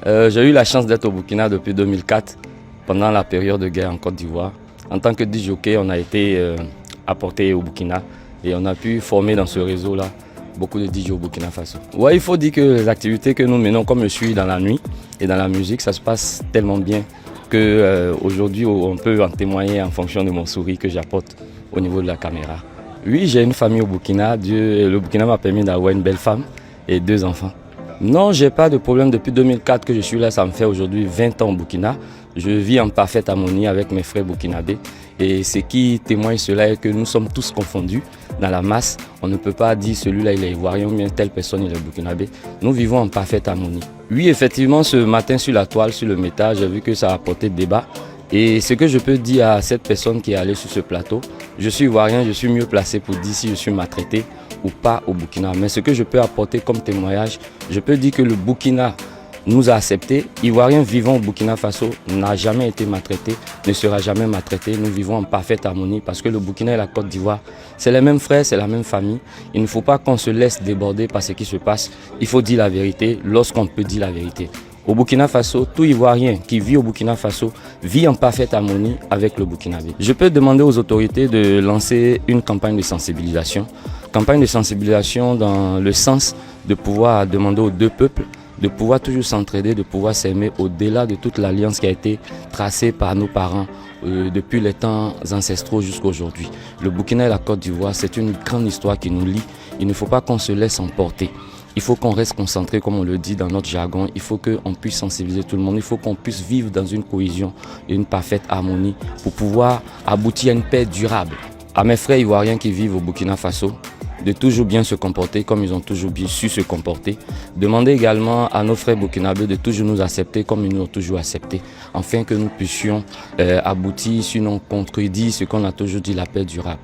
J'ai eu la chance d'être au Burkina depuis 2004, pendant la période de guerre en Côte d'Ivoire. En tant que DJ, on a été apporté au Burkina et on a pu former dans ce réseau-là beaucoup de DJ au Burkina Faso. Ouais, il faut dire que les activités que nous menons, comme je suis dans la nuit et dans la musique, ça se passe tellement bien qu'aujourd'hui on peut en témoigner en fonction de mon sourire que j'apporte au niveau de la caméra. Oui, j'ai une famille au Burkina. Le Burkina m'a permis d'avoir une belle femme et 2 enfants. Non, j'ai pas de problème. Depuis 2004 que je suis là, ça me fait aujourd'hui 20 ans au Burkina. Je vis en parfaite harmonie avec mes frères burkinabés. Et ce qui témoigne cela est que nous sommes tous confondus dans la masse. On ne peut pas dire celui-là il est ivoirien ou bien telle personne il est burkinabé. Nous vivons en parfaite harmonie. Oui, effectivement, ce matin sur la toile, sur le métal, j'ai vu que ça a apporté débat. Et ce que je peux dire à cette personne qui est allée sur ce plateau, je suis ivoirien, je suis mieux placé pour dire si je suis maltraité ou pas au Burkina. Mais ce que je peux apporter comme témoignage, je peux dire que le Burkina nous a acceptés. Ivoiriens vivant au Burkina Faso n'a jamais été maltraité, ne sera jamais maltraité. Nous vivons en parfaite harmonie parce que le Burkina et la Côte d'Ivoire, c'est les mêmes frères, c'est la même famille. Il ne faut pas qu'on se laisse déborder par ce qui se passe. Il faut dire la vérité lorsqu'on peut dire la vérité. Au Burkina Faso, tout Ivoirien qui vit au Burkina Faso vit en parfaite harmonie avec le Burkinabé. Je peux demander aux autorités de lancer une campagne de sensibilisation. Campagne de sensibilisation dans le sens de pouvoir demander aux 2 peuples de pouvoir toujours s'entraider, de pouvoir s'aimer au-delà de toute l'alliance qui a été tracée par nos parents depuis les temps ancestraux jusqu'à aujourd'hui. Le Burkina et la Côte d'Ivoire, c'est une grande histoire qui nous lie. Il ne faut pas qu'on se laisse emporter. Il faut qu'on reste concentré, comme on le dit dans notre jargon. Il faut qu'on puisse sensibiliser tout le monde. Il faut qu'on puisse vivre dans une cohésion et une parfaite harmonie pour pouvoir aboutir à une paix durable. À mes frères ivoiriens qui vivent au Burkina Faso, de toujours bien se comporter comme ils ont toujours bien su se comporter. Demandez également à nos frères burkinabés de toujours nous accepter comme ils nous ont toujours acceptés, afin que nous puissions aboutir, sinon contredire ce qu'on a toujours dit, la paix durable.